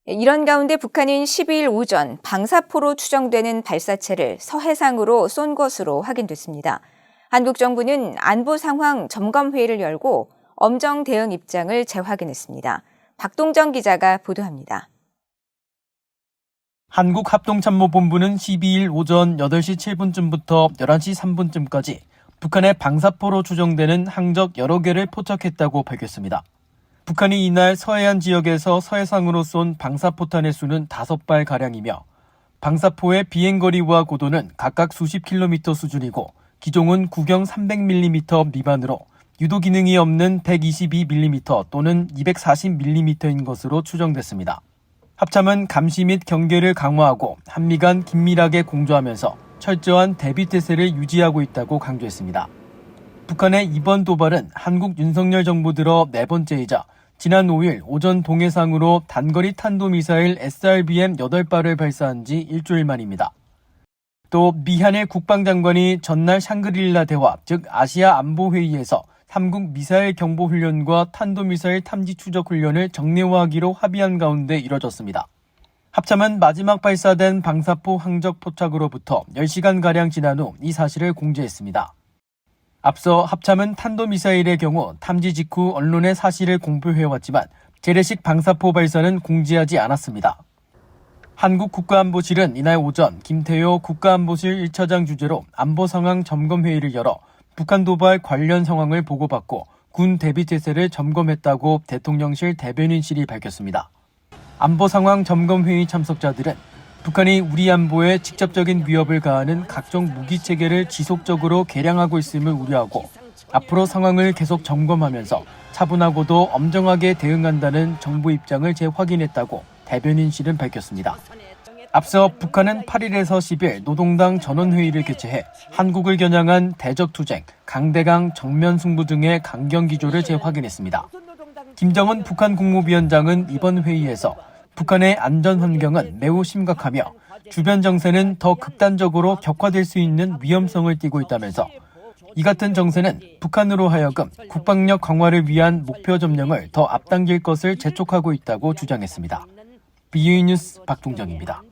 이런 가운데 북한은 12일 오전 방사포로 추정되는 발사체를 서해상으로 쏜 것으로 확인됐습니다. 한국 정부는 안보 상황 점검 회의를 열고 엄정 대응 입장을 재확인했습니다. 박동정 기자가 보도합니다. 한국합동참모본부는 12일 오전 8시 7분쯤부터 11시 3분쯤까지 북한의 방사포로 추정되는 항적 여러 개를 포착했다고 밝혔습니다. 북한이 이날 서해안 지역에서 서해상으로 쏜 방사포탄의 수는 5발가량이며 방사포의 비행거리와 고도는 각각 수십 킬로미터 수준이고 기종은 구경 300mm 미만으로 유도 기능이 없는 122mm 또는 240mm인 것으로 추정됐습니다. 합참은 감시 및 경계를 강화하고 한미 간 긴밀하게 공조하면서 철저한 대비태세를 유지하고 있다고 강조했습니다. 북한의 이번 도발은 한국 윤석열 정부 들어 네 번째이자 지난 5일 오전 동해상으로 단거리 탄도미사일 SRBM 8발을 발사한 지 일주일 만입니다. 또 미한일 국방장관이 전날 샹그릴라 대화, 즉 아시아 안보회의에서 3국 미사일 경보훈련과 탄도미사일 탐지 추적 훈련을 정례화하기로 합의한 가운데 이뤄졌습니다. 합참은 마지막 발사된 방사포 항적 포착으로부터 10시간가량 지난 후 이 사실을 공지했습니다. 앞서 합참은 탄도미사일의 경우 탐지 직후 언론에 사실을 공표해왔지만 재래식 방사포 발사는 공지하지 않았습니다. 한국 국가안보실은 이날 오전 김태효 국가안보실 1차장 주재로 안보상황 점검회의를 열어 북한 도발 관련 상황을 보고받고 군 대비태세를 점검했다고 대통령실 대변인실이 밝혔습니다. 안보상황 점검회의 참석자들은 북한이 우리 안보에 직접적인 위협을 가하는 각종 무기체계를 지속적으로 개량하고 있음을 우려하고 앞으로 상황을 계속 점검하면서 차분하고도 엄정하게 대응한다는 정부 입장을 재확인했다고 대변인실은 밝혔습니다. 앞서 북한은 8일에서 10일 노동당 전원회의를 개최해 한국을 겨냥한 대적투쟁, 강대강 정면 승부 등의 강경 기조를 재확인했습니다. 김정은 북한 국무위원장은 이번 회의에서 북한의 안전 환경은 매우 심각하며 주변 정세는 더 극단적으로 격화될 수 있는 위험성을 띠고 있다면서 이 같은 정세는 북한으로 하여금 국방력 강화를 위한 목표 점령을 더 앞당길 것을 재촉하고 있다고 주장했습니다. BOE 뉴스 박동정입니다.